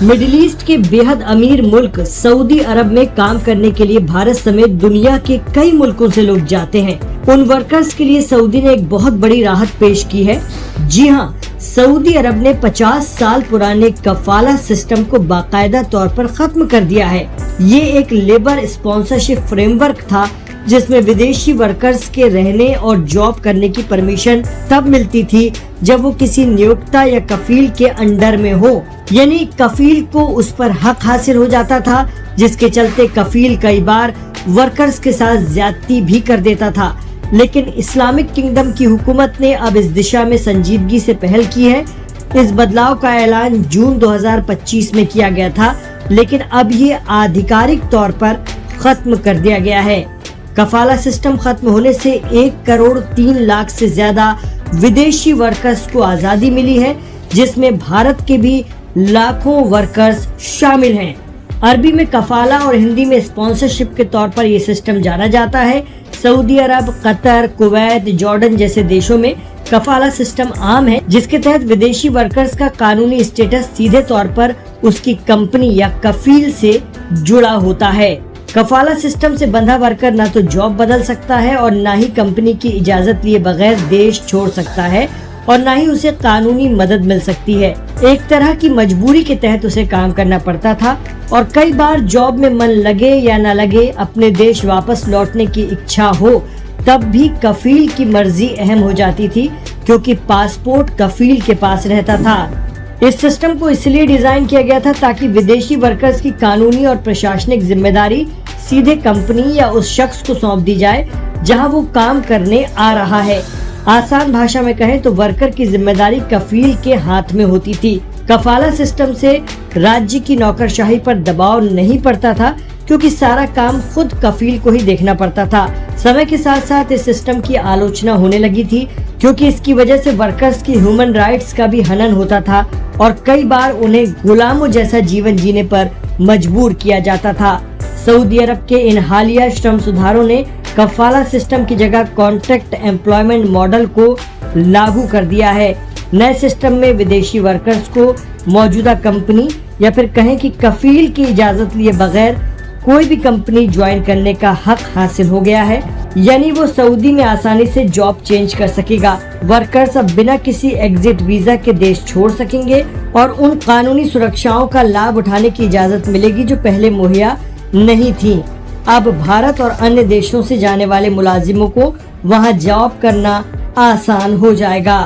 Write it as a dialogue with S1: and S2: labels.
S1: Middle east के बेहद अमीर मुल्क सऊदी अरब में काम करने के लिए भारत समेत दुनिया के कई मुल्कों से लोग जाते हैं। उन वर्कर्स के लिए सऊदी ने एक बहुत बड़ी राहत पेश की है। जी हाँ, सऊदी अरब ने 50 साल पुराने कफाला सिस्टम को बाकायदा तौर पर खत्म कर दिया है। ये एक लेबर स्पॉन्सरशिप फ्रेमवर्क था जिसमें विदेशी वर्कर्स के रहने और जॉब करने की परमिशन तब मिलती थी जब वो किसी नियोक्ता या कफील के अंडर में हो, यानी कफील को उस पर हक हासिल हो जाता था, जिसके चलते कफील कई बार वर्कर्स के साथ ज्यादती भी कर देता था। लेकिन इस्लामिक किंगडम की हुकूमत ने अब इस दिशा में संजीदगी से पहल की है। इस बदलाव का ऐलान जून 2025 में किया गया था, लेकिन अब ये आधिकारिक तौर पर खत्म कर दिया गया है। कफाला सिस्टम खत्म होने से 1 करोड़ 3 लाख से ज्यादा विदेशी वर्कर्स को आजादी मिली है, जिसमें भारत के भी लाखों वर्कर्स शामिल हैं। अरबी में कफाला और हिंदी में स्पॉन्सरशिप के तौर पर यह सिस्टम जाना जाता है। सऊदी अरब, कतर, कुवैत, जॉर्डन जैसे देशों में कफाला सिस्टम आम है, जिसके तहत विदेशी वर्कर्स का कानूनी स्टेटस सीधे तौर पर उसकी कंपनी या कफील से जुड़ा होता है। कफाला सिस्टम से बंधा वर्कर न तो जॉब बदल सकता है और न ही कंपनी की इजाजत लिए बगैर देश छोड़ सकता है और न ही उसे कानूनी मदद मिल सकती है। एक तरह की मजबूरी के तहत उसे काम करना पड़ता था और कई बार जॉब में मन लगे या न लगे, अपने देश वापस लौटने की इच्छा हो तब भी कफील की मर्जी अहम हो जाती थी, क्योंकि पासपोर्ट कफील के पास रहता था। इस सिस्टम को इसलिए डिजाइन किया गया था ताकि विदेशी वर्कर्स की कानूनी और प्रशासनिक जिम्मेदारी सीधे कंपनी या उस शख्स को सौंप दी जाए जहां वो काम करने आ रहा है। आसान भाषा में कहें तो वर्कर की जिम्मेदारी कफील के हाथ में होती थी। कफाला सिस्टम से राज्य की नौकरशाही पर दबाव नहीं पड़ता था, क्योंकि सारा काम खुद कफील को ही देखना पड़ता था। समय के साथ साथ इस सिस्टम की आलोचना होने लगी थी, क्योंकि इसकी वजह से वर्कर्स की ह्यूमन राइट्स का भी हनन होता था और कई बार उन्हें गुलामों जैसा जीवन जीने पर मजबूर किया जाता था। सऊदी अरब के इन हालिया श्रम सुधारों ने कफाला सिस्टम की जगह कॉन्ट्रैक्ट एम्प्लॉयमेंट मॉडल को लागू कर दिया है। नए सिस्टम में विदेशी वर्कर्स को मौजूदा कंपनी या फिर कहें कि कफील की इजाजत लिए बगैर कोई भी कंपनी ज्वाइन करने का हक हासिल हो गया है, यानी वो सऊदी में आसानी से जॉब चेंज कर सकेगा। वर्कर्स अब बिना किसी एग्जिट वीजा के देश छोड़ सकेंगे और उन कानूनी सुरक्षाओं का लाभ उठाने की इजाजत मिलेगी जो पहले मुहैया नहीं थी। अब भारत और अन्य देशों से जाने वाले मुलाजिमों को वहां जॉब करना आसान हो जाएगा।